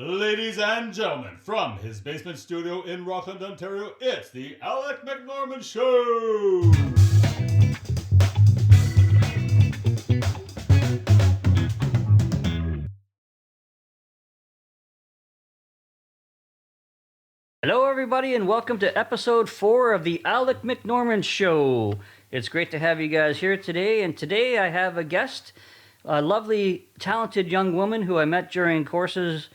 Ladies and gentlemen, from his basement studio in Rockland, Ontario, it's the Alec McNorman Show! Hello, everybody, and welcome to episode 4 of the Alec McNorman Show. It's great to have you guys here today, and today I have a guest, a lovely, talented young woman who I met during courses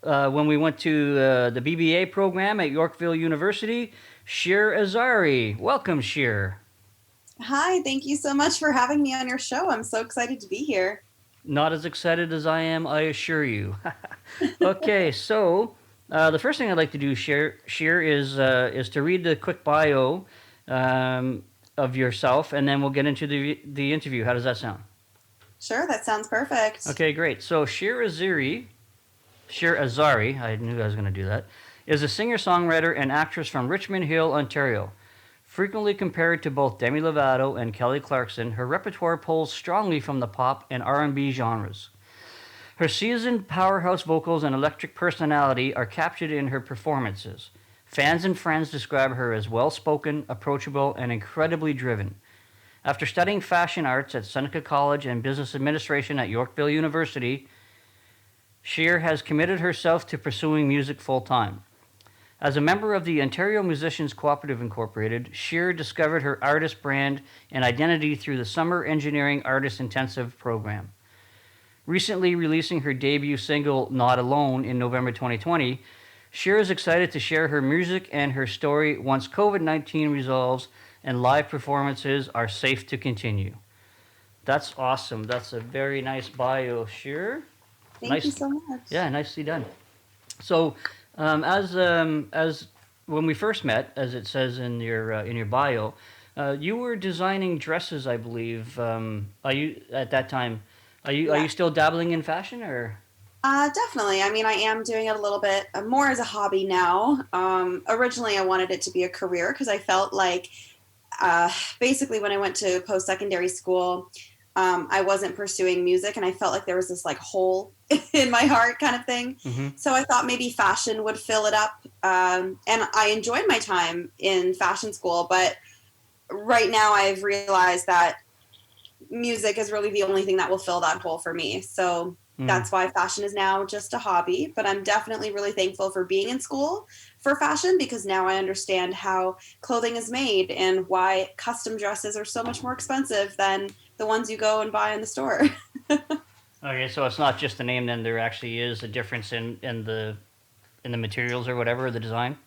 when we went to the BBA program at Yorkville University, Shir Azari. Welcome, Shir. Hi, thank you so much for having me on your show. I'm so excited to be here. Not as excited as I am, I assure you. Okay, so the first thing I'd like to do, Shir, is to read the quick bio of yourself, and then we'll get into the interview. How does that sound? Sure, that sounds perfect. Okay, great. So Shir Azari, I knew I was going to do that, is a singer-songwriter and actress from Richmond Hill, Ontario. Frequently compared to both Demi Lovato and Kelly Clarkson, her repertoire pulls strongly from the pop and R&B genres. Her seasoned powerhouse vocals and electric personality are captured in her performances. Fans and friends describe her as well-spoken, approachable, and incredibly driven. After studying fashion arts at Seneca College and business administration at Yorkville University, Shir has committed herself to pursuing music full-time. As a member of the Ontario Musicians Cooperative Incorporated, Shir discovered her artist brand and identity through the Summer Engineering Artist Intensive program. Recently releasing her debut single, Not Alone, in November 2020, Shir is excited to share her music and her story once COVID-19 resolves and live performances are safe to continue. That's awesome. That's a very nice bio, Shir. Thank you so much. Yeah, nicely done. So, as when we first met, as it says in your bio, you were designing dresses, I believe. Are you at that time? Are you still dabbling in fashion, or? Definitely. I mean, I am doing it a little bit more as a hobby now. Originally, I wanted it to be a career because I felt like basically when I went to post-secondary school, I wasn't pursuing music, and I felt like there was this like hole in my heart kind of thing. Mm-hmm. So I thought maybe fashion would fill it up. And I enjoyed my time in fashion school, but right now I've realized that music is really the only thing that will fill that hole for me. So that's why fashion is now just a hobby, but I'm definitely really thankful for being in school for fashion because now I understand how clothing is made and why custom dresses are so much more expensive than the ones you go and buy in the store. Okay, so it's not just the name, then there actually is a difference in the materials or whatever, the design?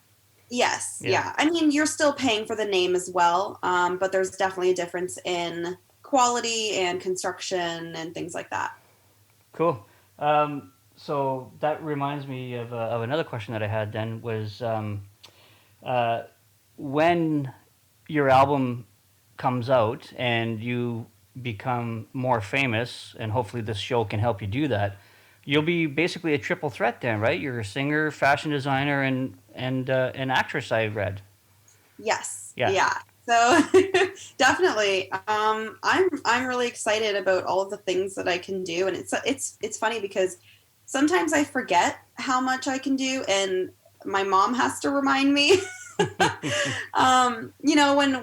Yes, yeah. I mean, you're still paying for the name as well, but there's definitely a difference in quality and construction and things like that. Cool. So that reminds me of another question that I had then was when your album comes out and you become more famous, and hopefully this show can help you do that, you'll be basically a triple threat then, right? You're a singer, fashion designer, and an actress, I read. Yes. Yeah. Yeah. So definitely, I'm really excited about all of the things that I can do, and it's funny because sometimes I forget how much I can do, and my mom has to remind me.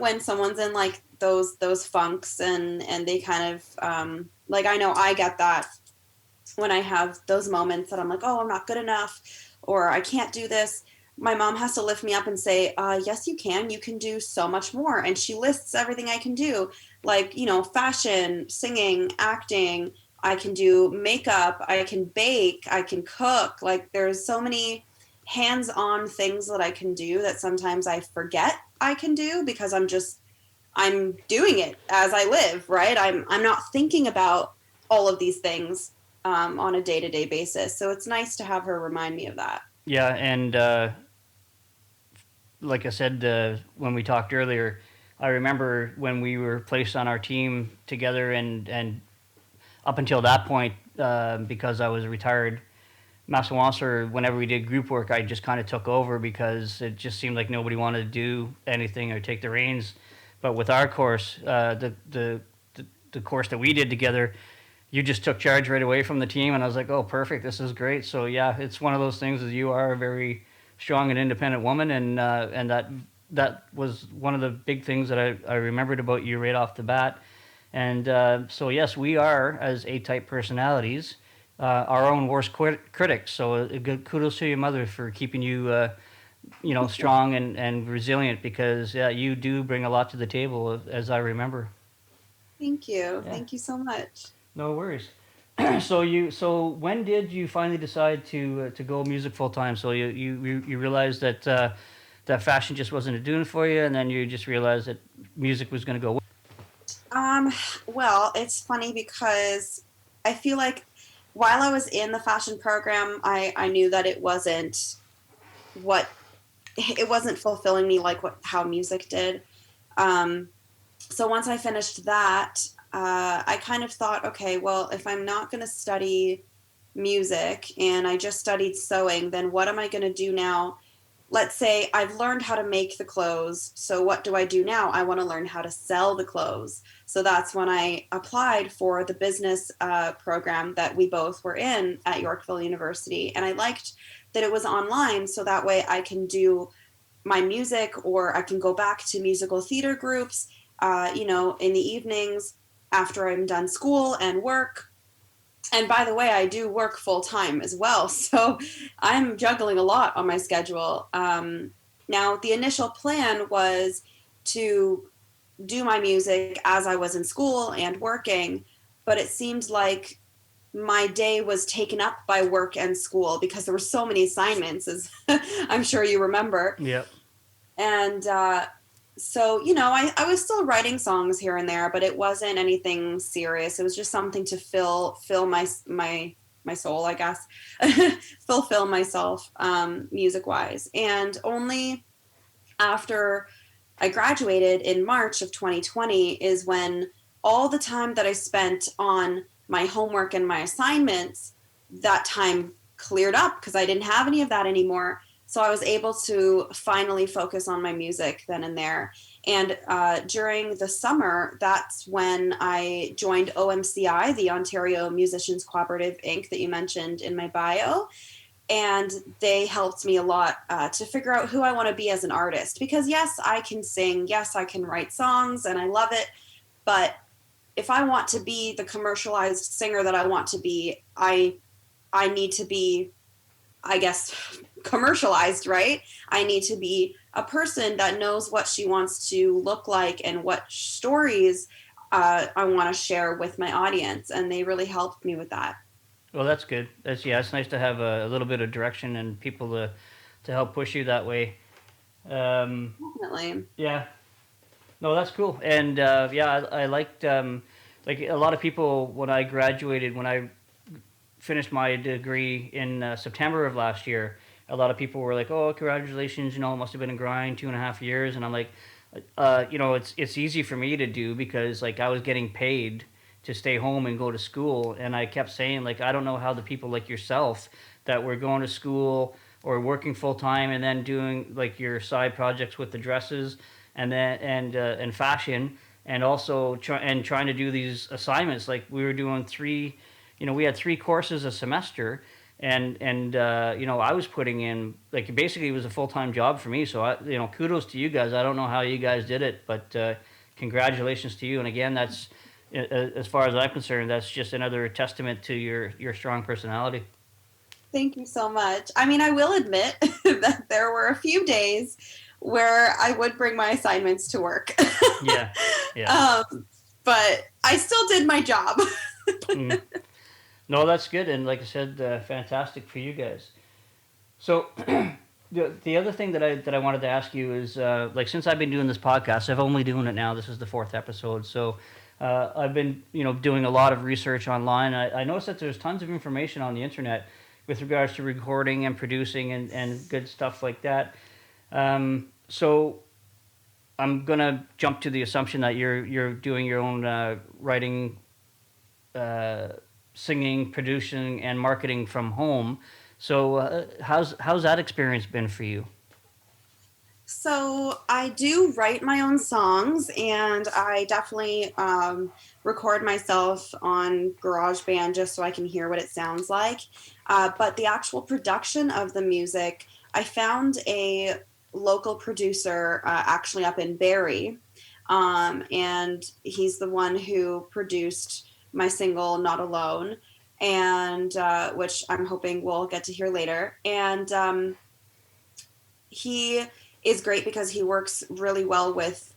When someone's in like those funks and they kind of like I know I get that when I have those moments that I'm like, oh, I'm not good enough, or I can't do this. My mom has to lift me up and say, yes, you can do so much more. And she lists everything I can do, like, fashion, singing, acting. I can do makeup. I can bake. I can cook. Like, there's so many hands-on things that I can do that sometimes I forget I can do because I'm doing it as I live, right? I'm not thinking about all of these things on a day-to-day basis. So it's nice to have her remind me of that. Yeah, and like I said when we talked earlier, I remember when we were placed on our team together, and up until that point, because I was a retired master wancer, whenever we did group work, I just kind of took over because it just seemed like nobody wanted to do anything or take the reins. But with our course, the course that we did together, you just took charge right away from the team, and I was like, oh, perfect, this is great. So yeah, it's one of those things is you are a very strong and independent woman, and that was one of the big things that I remembered about you right off the bat. And so yes, we are as A-type personalities, our own worst critics. So good kudos to your mother for keeping you strong and resilient, because yeah, you do bring a lot to the table, as I remember. Thank you. Yeah. Thank you so much. No worries. So when did you finally decide to go music full time? So you realized that that fashion just wasn't doing it for you, and then you just realized that music was going to go. Um, well, it's funny because I feel like while I was in the fashion program, I knew that what it wasn't fulfilling me like how music did. Um, so once I finished that, I kind of thought, okay, well, if I'm not going to study music and I just studied sewing, then what am I going to do now? Let's say I've learned how to make the clothes. So what do I do now? I want to learn how to sell the clothes. So that's when I applied for the business program that we both were in at Yorkville University. And I liked that it was online. So that way I can do my music, or I can go back to musical theater groups, in the evenings after I'm done school and work. And by the way, I do work full time as well. So I'm juggling a lot on my schedule. Now, the initial plan was to do my music as I was in school and working, but it seemed like my day was taken up by work and school because there were so many assignments, as I'm sure you remember. Yep. And so, I was still writing songs here and there, but it wasn't anything serious. It was just something to fill my soul, I guess, fulfill myself music wise. And only after I graduated in March of 2020 is when all the time that I spent on my homework and my assignments, that time cleared up because I didn't have any of that anymore. So I was able to finally focus on my music then and there. And during the summer, that's when I joined OMCI, the Ontario Musicians Cooperative Inc., that you mentioned in my bio. And they helped me a lot to figure out who I want to be as an artist. Because yes, I can sing, yes, I can write songs, and I love it. But if I want to be the commercialized singer that I want to be, I need to be, I guess, commercialized, right? I need to be a person that knows what she wants to look like and what stories I want to share with my audience. And they really helped me with that. Well, that's good. It's nice to have a little bit of direction and people to help push you that way. Definitely. Yeah. No, that's cool. And I liked like a lot of people when I graduated, when I finished my degree in September of last year. A lot of people were like, "Oh, congratulations! It must have been a grind, 2.5 years." And I'm like, it's easy for me to do because like I was getting paid to stay home and go to school, and I kept saying like I don't know how the people like yourself that were going to school or working full time and then doing like your side projects with the dresses and then and fashion and also trying to do these assignments. Like we were doing we had 3 courses a semester, and I was putting in like basically it was a full-time job for me. So kudos to you guys. I don't know how you guys did it, but congratulations to you. And again, that's as far as I'm concerned, that's just another testament to your strong personality. Thank you so much. I mean, I will admit that there were a few days where I would bring my assignments to work. Yeah, yeah. But I still did my job. Mm. No, that's good, and like I said, fantastic for you guys. So, the other thing that I wanted to ask you is like since I've been doing this podcast, I've only doing it now. This is the 4th episode, so I've been doing a lot of research online. I noticed that there's tons of information on the internet with regards to recording and producing and good stuff like that. So I'm gonna jump to the assumption that you're doing your own writing. Singing, producing, and marketing from home. So, how's that experience been for you? So I do write my own songs, and I definitely record myself on GarageBand just so I can hear what it sounds like. But the actual production of the music, I found a local producer actually up in Barrie, and he's the one who produced my single "Not Alone," and which I'm hoping we'll get to hear later. And he is great because he works really well with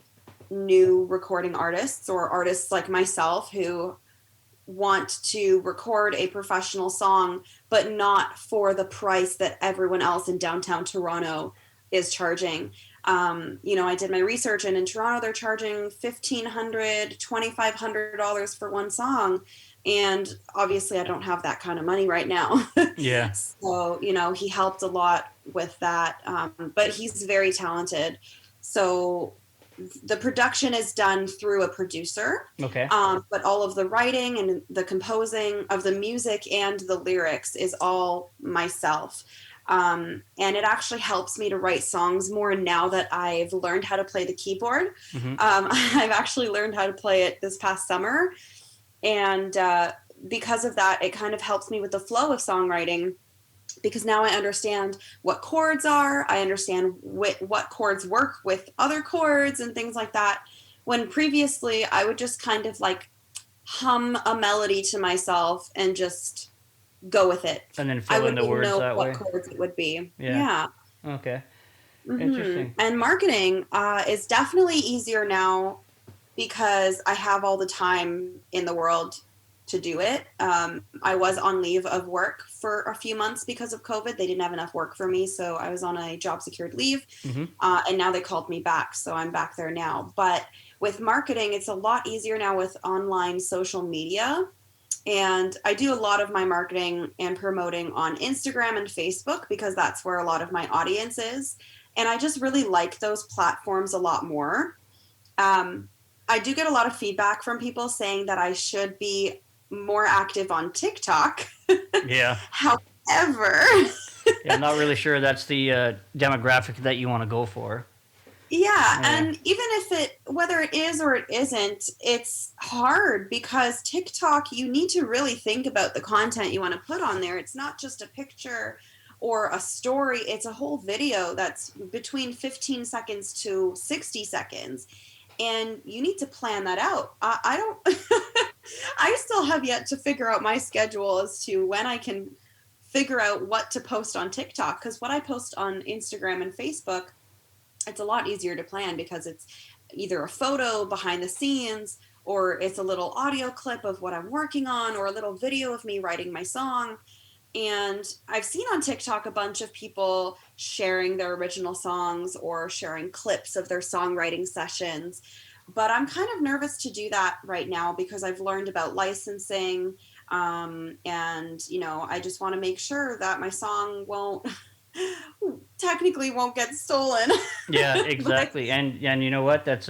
new recording artists or artists like myself who want to record a professional song, but not for the price that everyone else in downtown Toronto is charging. I did my research, and in Toronto, they're charging $1,500, $2,500 for one song. And obviously, I don't have that kind of money right now. Yeah. So, he helped a lot with that. But he's very talented. So, the production is done through a producer. Okay. But all of the writing and the composing of the music and the lyrics is all myself. And it actually helps me to write songs more now that I've learned how to play the keyboard. Mm-hmm. I've actually learned how to play it this past summer. And because of that, it kind of helps me with the flow of songwriting, because now I understand what chords are. I understand what chords work with other chords and things like that. When previously I would just kind of like hum a melody to myself and just go with it. And then fill in the words that way. I wouldn't know what chords it would be. Yeah. Okay. Mm-hmm. Interesting. And marketing is definitely easier now because I have all the time in the world to do it. I was on leave of work for a few months because of COVID. They didn't have enough work for me, so I was on a job secured leave. Mm-hmm. And now they called me back, so I'm back there now. But with marketing, it's a lot easier now with online social media. And I do a lot of my marketing and promoting on Instagram and Facebook because that's where a lot of my audience is. And I just really like those platforms a lot more. I do get a lot of feedback from people saying that I should be more active on TikTok. Yeah. However, yeah, I'm not really sure that's the demographic that you want to go for. Yeah, and even if whether it is or it isn't, it's hard because TikTok, you need to really think about the content you want to put on there. It's not just a picture or a story, it's a whole video that's between 15 seconds to 60 seconds. And you need to plan that out. I don't, I still have yet to figure out my schedule as to when I can figure out what to post on TikTok. Because what I post on Instagram and Facebook, it's a lot easier to plan because it's either a photo behind the scenes or it's a little audio clip of what I'm working on or a little video of me writing my song. And I've seen on TikTok a bunch of people sharing their original songs or sharing clips of their songwriting sessions. But I'm kind of nervous to do that right now because I've learned about licensing. And, I just want to make sure that my song technically won't get stolen. Yeah, exactly. And you know what? That's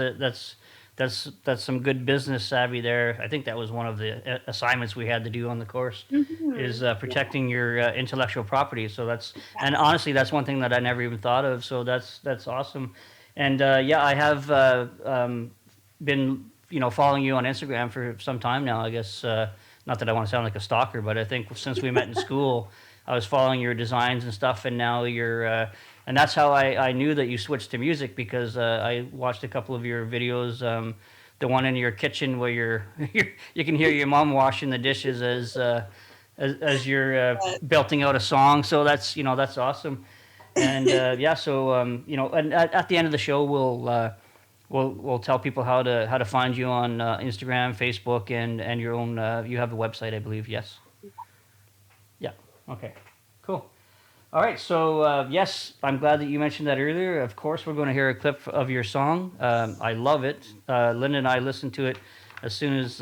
some good business savvy there. I think that was one of the assignments we had to do on the course, is protecting your intellectual property. So and honestly, that's one thing that I never even thought of. So that's awesome. And I have been following you on Instagram for some time now. I guess not that I want to sound like a stalker, but I think since we met in school, I was following your designs and stuff, and now you're, and that's how I knew that you switched to music, because I watched a couple of your videos, the one in your kitchen where you can hear your mom washing the dishes as you're belting out a song. So that's awesome, and and at the end of the show we'll tell people how to find you on Instagram, Facebook, and your own. You have a website, I believe. Yes. Yeah. Okay. Cool. All right. So yes, I'm glad that you mentioned that earlier. Of course, we're going to hear a clip of your song. I love it. Linda and I listened to it as soon as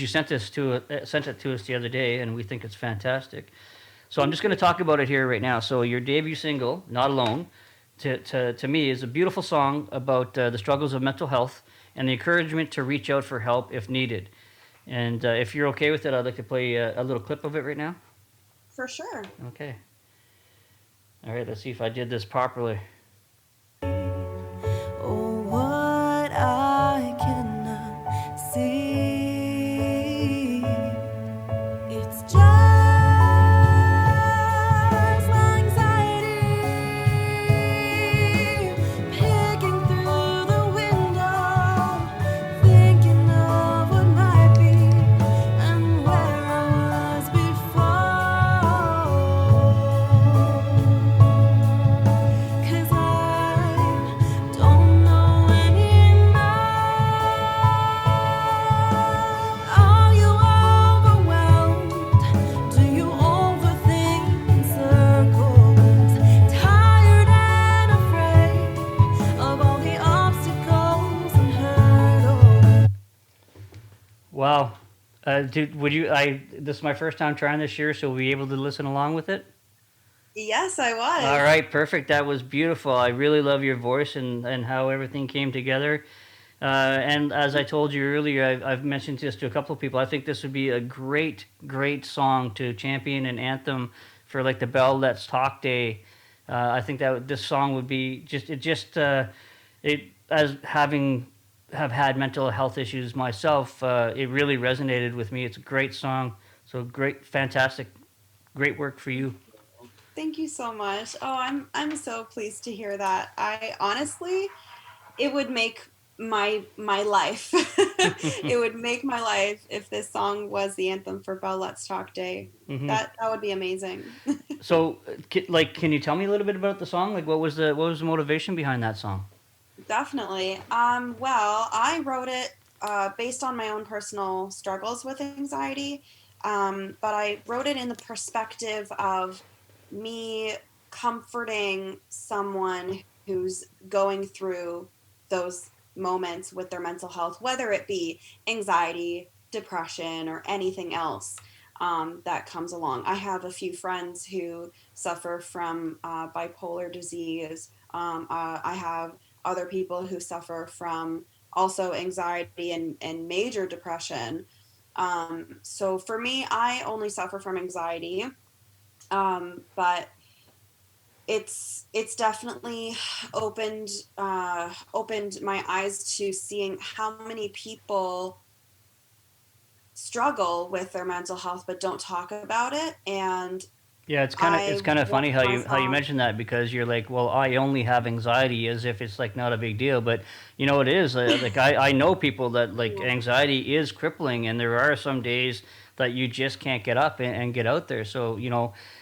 you sent it to us the other day, and we think it's fantastic. So I'm just going to talk about it here right now. So your debut single, "Not Alone," to me is a beautiful song about the struggles of mental health and the encouragement to reach out for help if needed. And if you're okay with it, I'd like to play a little clip of it right now. For sure. Okay. All right, let's see if I did this properly. Would you? This is my first time trying this year, so we'll be able to listen along with it. Yes, I All was. right, perfect. That was beautiful. I really love your voice and how everything came together. And as I told you earlier, I've mentioned this to a couple of people. I think this would be a great, great song to champion an anthem for like the Bell Let's Talk Day. I think that this song would be it as having have had mental health issues myself. It really resonated with me. It's a great song. So great, fantastic, great work for you. Thank you so much. Oh, I'm so pleased to hear that. I honestly, it would make my life. It would make my life if this song was the anthem for Bell Let's Talk Day. Hmm. That would be amazing. So, can you tell me a little bit about the song? Like, what was the motivation behind that song? Definitely. Well, I wrote it based on my own personal struggles with anxiety, but I wrote it in the perspective of me comforting someone who's going through those moments with their mental health, whether it be anxiety, depression, or anything else that comes along. I have a few friends who suffer from bipolar disease. I have other people who suffer from also anxiety and major depression. So for me, I only suffer from anxiety, but it's definitely opened my eyes to seeing how many people struggle with their mental health but don't talk about it. And Yeah, it's I kind of want funny my how you song. mentioned that because you're like, well, I only have anxiety as if it's like not a big deal, but you know it is. Like I know people that like anxiety is crippling, and there are some days that you just can't get up and get out there. So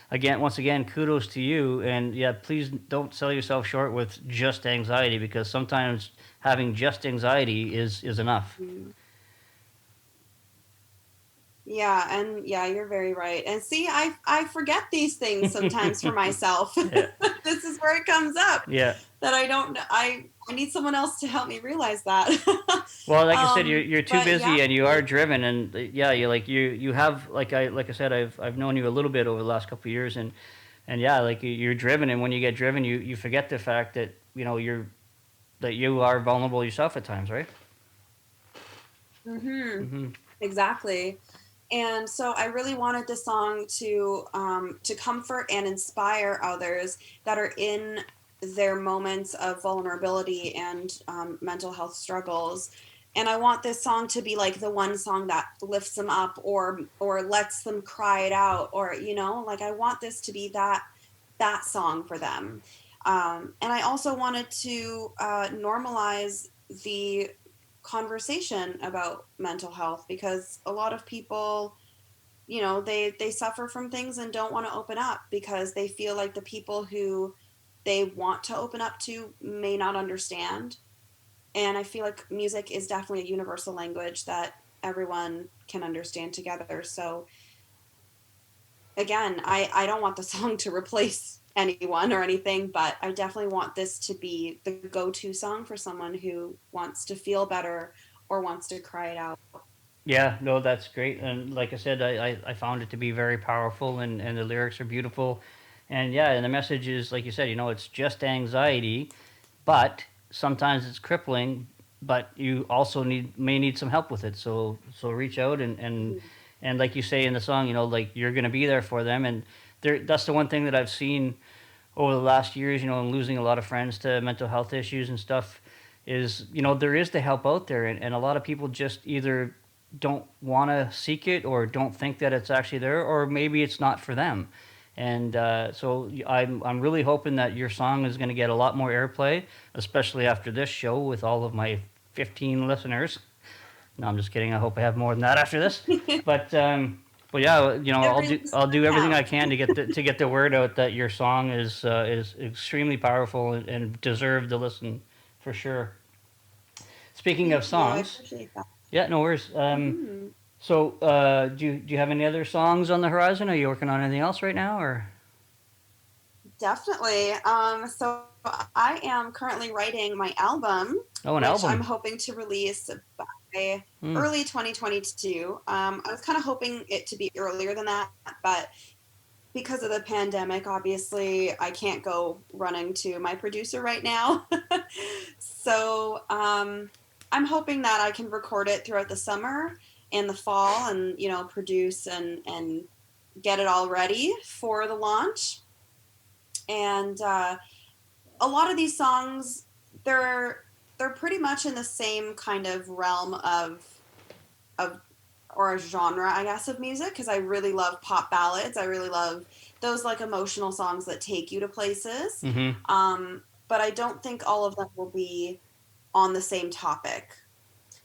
once again, kudos to you, and yeah, please don't sell yourself short with just anxiety because sometimes having just anxiety is enough. Yeah, and yeah, you're very right. And see, I forget these things sometimes for myself. Yeah, This is where it comes up yeah. that I need someone else to help me realize that. Well, like I said, you're too But yeah, busy and you are driven, and yeah, you have like I said, I've known you a little bit over the last couple of years, and yeah, like you're driven, and when you get driven, you forget the fact that you are vulnerable yourself at times, right? Hmm. exactly. And so I really wanted this song to comfort and inspire others that are in their moments of vulnerability and mental health struggles. And I want this song to be like the one song that lifts them up or lets them cry it out, or like I want this to be that song for them. And I also wanted to normalize the conversation about mental health, because a lot of people, they suffer from things and don't want to open up because they feel like the people who they want to open up to may not understand. And I feel like music is definitely a universal language that everyone can understand together. So again, I don't want the song to replace anyone or anything, but I definitely want this to be the go-to song for someone who wants to feel better or wants to cry it out. Yeah, no, that's great, and like I said, I found it to be very powerful, and the lyrics are beautiful, and yeah, and the message is like you said, it's just anxiety, but sometimes it's crippling, but you also may need some help with it. So reach out and like you say in the song, like you're gonna be there for them. And that's the one thing that I've seen over the last years, and losing a lot of friends to mental health issues and stuff, is there is the help out there, and a lot of people just either don't want to seek it or don't think that it's actually there, or maybe it's not for them. And so I'm really hoping that your song is going to get a lot more airplay, especially after this show with all of my 15 listeners. No, I'm just kidding. I hope I have more than that after this. But but yeah, Every I'll do listener everything I counts. can to get the word out that your song is extremely powerful and deserve to listen for sure. Speaking of Thank you. I songs, appreciate that. yeah, no worries. Hmm. So do you have any other songs on the horizon? Are you working on anything else right now, or? Definitely. So I am currently writing my album, Oh, an which I'm album. hoping to release. say early 2022. I was kind of hoping it to be earlier than that, but because of the pandemic, obviously, I can't go running to my producer right now. So I'm hoping that I can record it throughout the summer and the fall, and produce and get it all ready for the launch. And a lot of these songs, they're pretty much in the same kind of realm of or a genre, I guess, of music, because I really love pop ballads. I really love those like emotional songs that take you to places. But I don't think all of them will be on the same topic.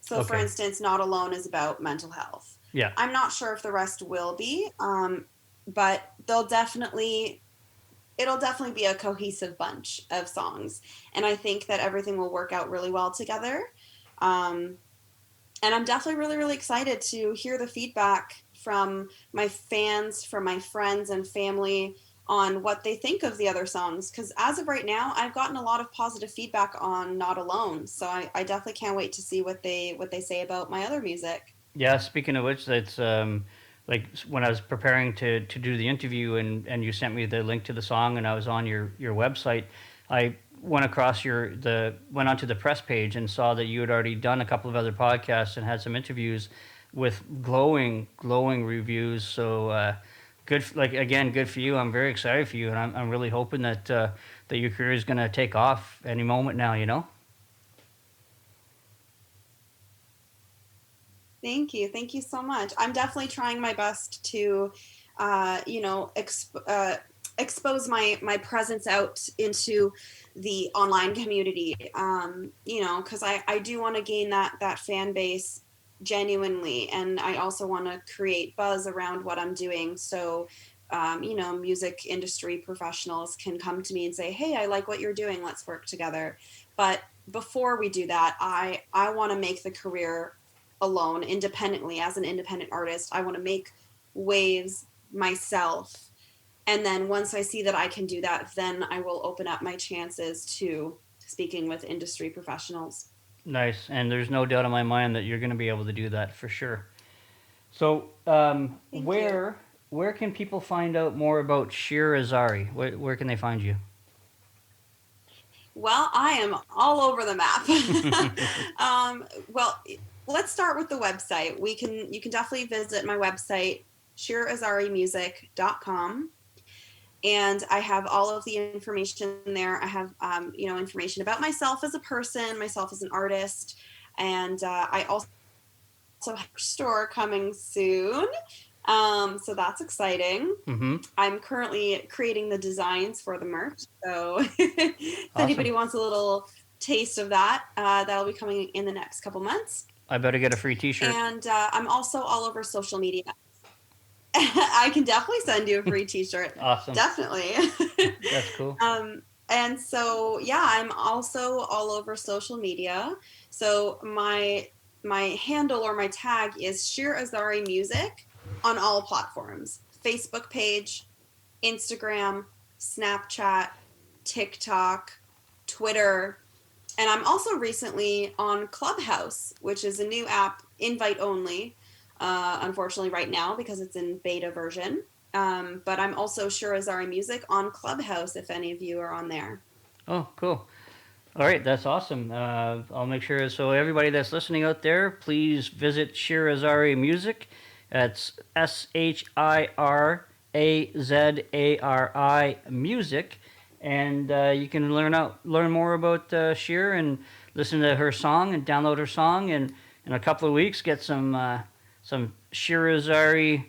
So, for instance, Not Alone is about mental health. Yeah. I'm not sure if the rest will be, but it'll definitely be a cohesive bunch of songs. And I think that everything will work out really well together. And I'm definitely really, really excited to hear the feedback from my fans, from my friends and family on what they think of the other songs. Because as of right now, I've gotten a lot of positive feedback on Not Alone. So I definitely can't wait to see what they say about my other music. Yeah, speaking of which, it's like when I was preparing to do the interview and you sent me the link to the song and I was on your website, I went across went onto the press page and saw that you had already done a couple of other podcasts and had some interviews with glowing reviews. So good, good for you. I'm very excited for you, and I'm really hoping that that your career is going to take off any moment now. Thank you so much. I'm definitely trying my best to, expose my presence out into the online community. Because I do want to gain that fan base genuinely, and I also want to create buzz around what I'm doing. So, music industry professionals can come to me and say, "Hey, I like what you're doing. Let's work together." But before we do that, I want to make the career alone, independently, as an independent artist. I want to make waves myself. And then once I see that I can do that, then I will open up my chances to speaking with industry professionals. Nice, and there's no doubt in my mind that you're going to be able to do that for sure. So, Thank you. where can people find out more about Shir Azari? Where can they find you? Well, I am all over the map. Well, let's start with the website. You can definitely visit my website, shirazarimusic.com. And I have all of the information there. I have, information about myself as a person, myself as an artist. And I also have a store coming soon. So that's exciting. Mm-hmm. I'm currently creating the designs for the merch. So if anybody wants a little taste of that, that'll be coming in the next couple months. I better get a free t-shirt. And I'm also all over social media. I can definitely send you a free t-shirt. Awesome. Definitely. That's cool. And so, yeah, I'm also all over social media. So my handle or my tag is Shir Azari Music on all platforms. Facebook page, Instagram, Snapchat, TikTok, Twitter. And I'm also recently on Clubhouse, which is a new app, invite only. Unfortunately right now because it's in beta version. But I'm also Shir Azari Music on Clubhouse if any of you are on there. Oh, cool. All right, that's awesome. I'll make sure. So everybody that's listening out there, please visit Shir Azari Music. That's SHIRAZARI Music. And you can learn more about Shir and listen to her song and download her song. And in a couple of weeks, get some Shir Azari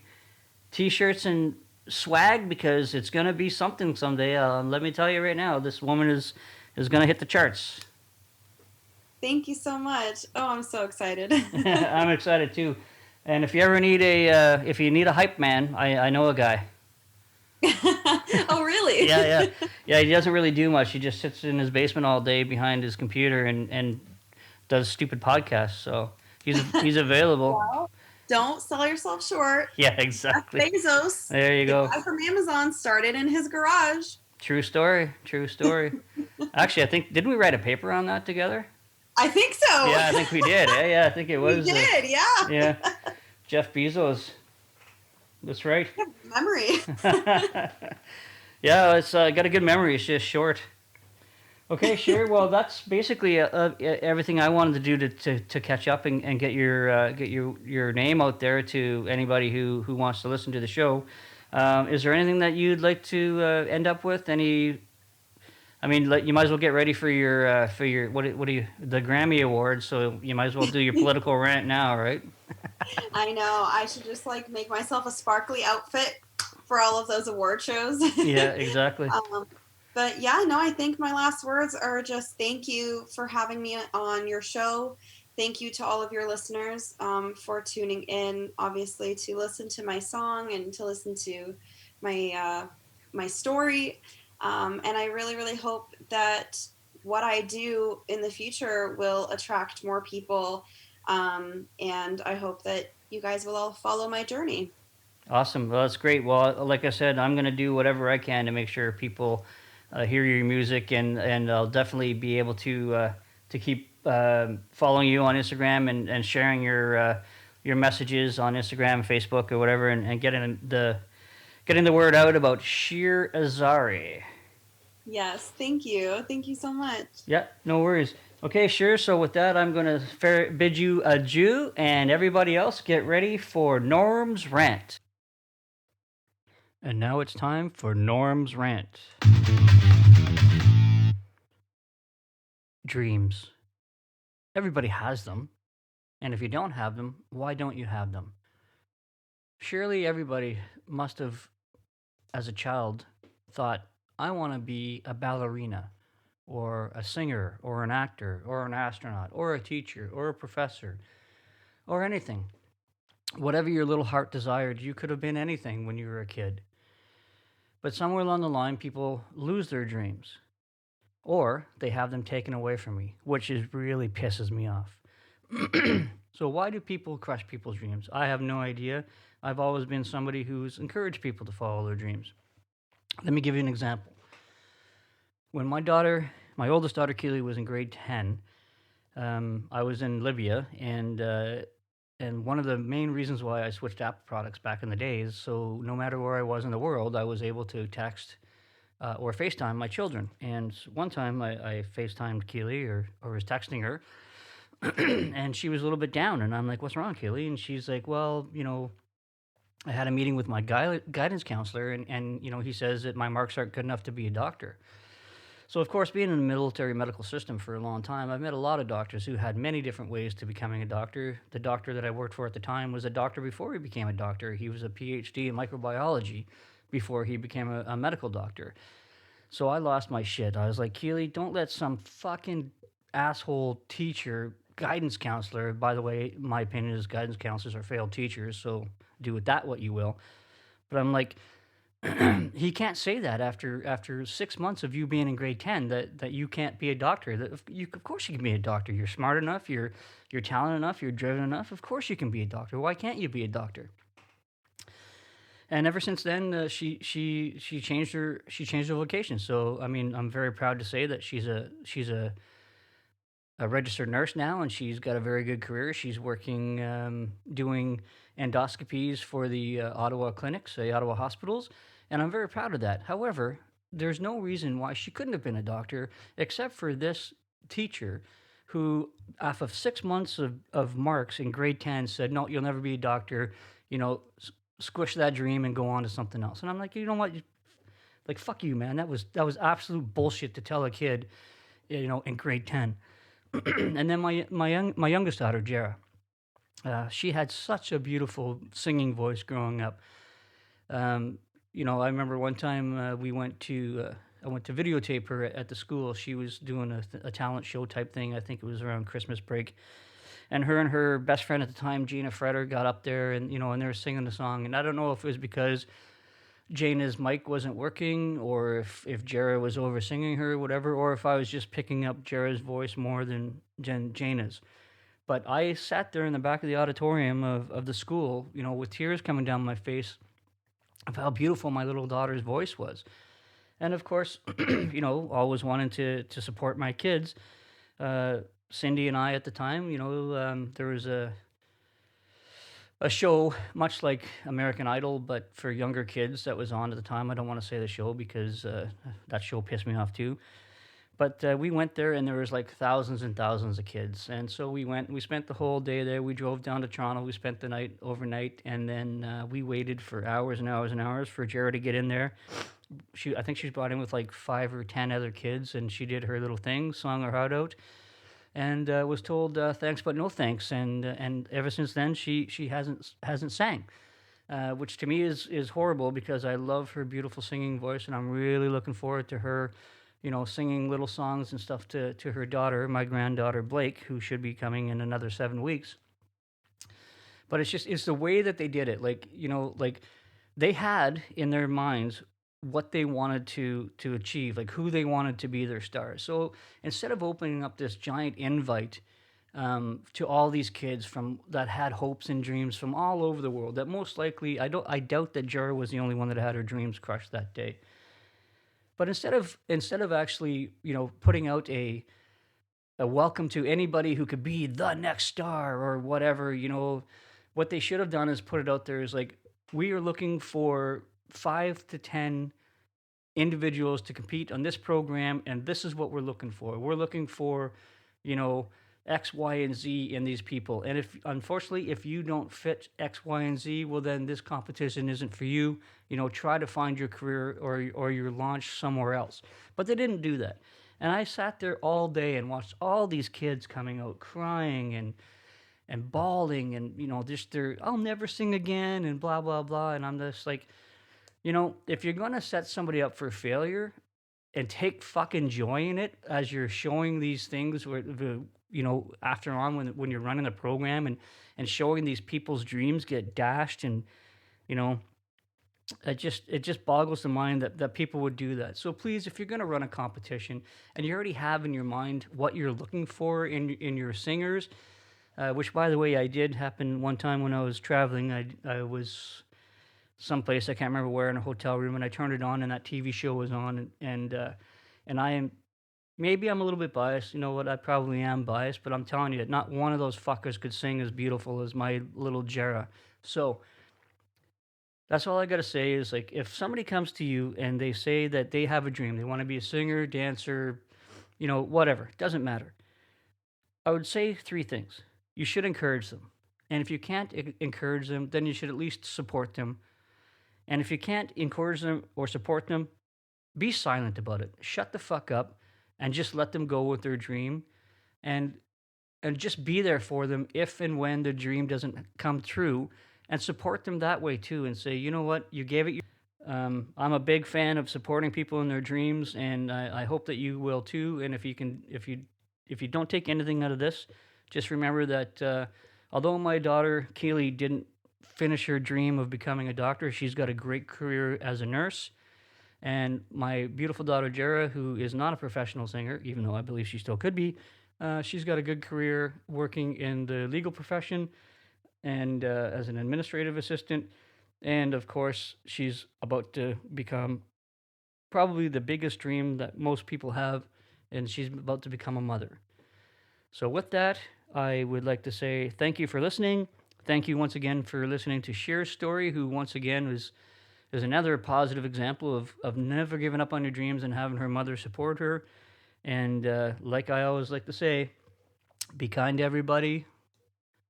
t-shirts and swag, because it's going to be something someday. Let me tell you right now, this woman is going to hit the charts. Thank you so much. Oh, I'm so excited. I'm excited too. And if you ever need if you need a hype man, I know a guy. Oh, really? Yeah. He doesn't really do much. He just sits in his basement all day behind his computer and does stupid podcasts. So he's available. Well, don't sell yourself short. Yeah, exactly. Bezos. There you go. The guy from Amazon started in his garage. True story. Actually, I think, didn't we write a paper on that together? I think so. Yeah, I think we did. Yeah, I think it We was. did, yeah. Yeah, Jeff Bezos. That's right. Memory. Yeah, it's got a good memory. It's just short. Okay, sure. Well, that's basically everything I wanted to do to catch up and get your name out there to anybody who wants to listen to the show. Is there anything that you'd like to end up with? Any? I mean, you might as well get ready for your what do you the Grammy Awards. So you might as well do your political rant now, right? I know. I should just like make myself a sparkly outfit for all of those award shows. Yeah, exactly. But yeah, no, I think my last words are just thank you for having me on your show. Thank you to all of your listeners for tuning in, obviously, to listen to my song and to listen to my story. And I really, really hope that what I do in the future will attract more people. And I hope that you guys will all follow my journey. Awesome. Well, that's great. Well, like I said, I'm going to do whatever I can to make sure people hear your music, and I'll definitely be able to keep following you on Instagram and sharing your messages on Instagram, Facebook, or whatever, and getting the word out about Shir Azari. Yes, thank you. Thank you so much. Yeah, no worries. Okay, sure. So with that, I'm going to bid you adieu, and everybody else get ready for Norm's Rant. And now it's time for Norm's Rant. Dreams. Everybody has them. And if you don't have them, why don't you have them? Surely everybody must have, as a child, thought, I want to be a ballerina, or a singer, or an actor, or an astronaut, or a teacher, or a professor, or anything. Whatever your little heart desired, you could have been anything when you were a kid. But somewhere along the line, people lose their dreams, or they have them taken away from me, which really pisses me off. So why do people crush people's dreams? I have no idea. I've always been somebody who's encouraged people to follow their dreams. Let me give you an example. When my oldest daughter Keely, was in grade 10, I was in Libya, and one of the main reasons why I switched Apple products back in the days, so no matter where I was in the world, I was able to text or FaceTime my children. And one time I FaceTimed Keely or was texting her, and she was a little bit down. And I'm like, "What's wrong, Keely?" And she's like, "Well, I had a meeting with my guidance counselor, and he says that my marks aren't good enough to be a doctor." So, of course, being in the military medical system for a long time, I've met a lot of doctors who had many different ways to becoming a doctor. The doctor that I worked for at the time was a doctor before he became a doctor. He was a PhD in microbiology before he became a medical doctor. So I lost my shit. I was like, Keely, don't let some fucking asshole teacher, guidance counselor, by the way, my opinion is guidance counselors are failed teachers, so do with that what you will. But I'm like, he can't say that after 6 months of you being in grade 10 that you can't be a doctor. That of course you can be a doctor. You're smart enough. You're talented enough. You're driven enough. Of course you can be a doctor. Why can't you be a doctor? And ever since then, she changed her vocation. So I mean, I'm very proud to say that she's a registered nurse now, and she's got a very good career. She's working doing endoscopies for the Ottawa clinics, the Ottawa hospitals, and I'm very proud of that. However, there's no reason why she couldn't have been a doctor except for this teacher who, after 6 months of marks in grade 10, said, no, you'll never be a doctor, squish that dream and go on to something else. And I'm like, you know what? Like, fuck you, man. That was absolute bullshit to tell a kid, in grade 10. And then my youngest daughter, Jara, she had such a beautiful singing voice growing up. I remember one time I went to videotape her at the school. She was doing a talent show type thing. I think it was around Christmas break. And her best friend at the time, Gina Freder, got up there and they were singing the song. And I don't know if it was because Jana's mic wasn't working, or if Jara was over singing her or whatever, or if I was just picking up Jara's voice more than Jana's. But I sat there in the back of the auditorium of the school, with tears coming down my face of how beautiful my little daughter's voice was. And of course, always wanting to support my kids. Cindy and I at the time, there was a show much like American Idol, but for younger kids that was on at the time. I don't want to say the show because that show pissed me off too. But we went there and there was like thousands and thousands of kids. And so we went, we spent the whole day there. We drove down to Toronto. We spent the night overnight. And then we waited for hours and hours and hours for Jared to get in there. I think she was brought in with like 5 or 10 other kids, and she did her little thing, sung her heart out, and was told thanks but no thanks. And ever since then, she hasn't sang, which to me is horrible because I love her beautiful singing voice, and I'm really looking forward to her, singing little songs and stuff to her daughter, my granddaughter Blake, who should be coming in another 7 weeks. But it's the way that they did it, like they had in their minds what they wanted to achieve, like who they wanted to be their stars. So instead of opening up this giant invite to all these kids from that had hopes and dreams from all over the world, that most likely I doubt that Jara was the only one that had her dreams crushed that day. But instead of actually putting out a welcome to anybody who could be the next star or whatever, what they should have done is put it out there as like, we are looking for 5 to 10 individuals to compete on this program, and this is what we're looking for. We're looking for, X, Y, and Z in these people. And unfortunately, if you don't fit X, Y, and Z, well, then this competition isn't for you. Try to find your career or your launch somewhere else. But they didn't do that. And I sat there all day and watched all these kids coming out crying and bawling and, just I'll never sing again and blah, blah, blah. And I'm just like, if you're going to set somebody up for failure and take fucking joy in it as you're showing these things where, after on when you're running a program and showing these people's dreams get dashed and, it just boggles the mind that people would do that. So please, if you're going to run a competition and you already have in your mind what you're looking for in your singers, which by the way, I did happen one time when I was traveling. I was someplace, I can't remember where, in a hotel room, and I turned it on and that TV show was on, and I am, maybe I'm a little bit biased, you know what, I probably am biased, but I'm telling you, not one of those fuckers could sing as beautiful as my little Jara. So that's all I gotta say is, like, if somebody comes to you and they say that they have a dream, they want to be a singer, dancer, whatever, doesn't matter. I would say 3 things. You should encourage them. And if you can't encourage them, then you should at least support them. And if you can't encourage them or support them, be silent about it. Shut the fuck up and just let them go with their dream, and just be there for them if and when the dream doesn't come true, and support them that way too, and say, you know what, you gave it. I'm a big fan of supporting people in their dreams, and I hope that you will too. And if you don't take anything out of this, just remember that although my daughter Keely didn't finish her dream of becoming a doctor, she's got a great career as a nurse. And my beautiful daughter Jara, who is not a professional singer, even though I believe she still could be, she's got a good career working in the legal profession and as an administrative assistant. And of course, she's about to become probably the biggest dream that most people have, and she's about to become a mother. So with that, I would like to say thank you for listening. Thank you once again for listening to Shir's story, who once again is another positive example of never giving up on your dreams and having her mother support her. And like I always like to say, be kind to everybody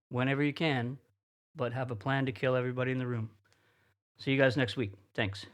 whenever you can, but have a plan to kill everybody in the room. See you guys next week. Thanks.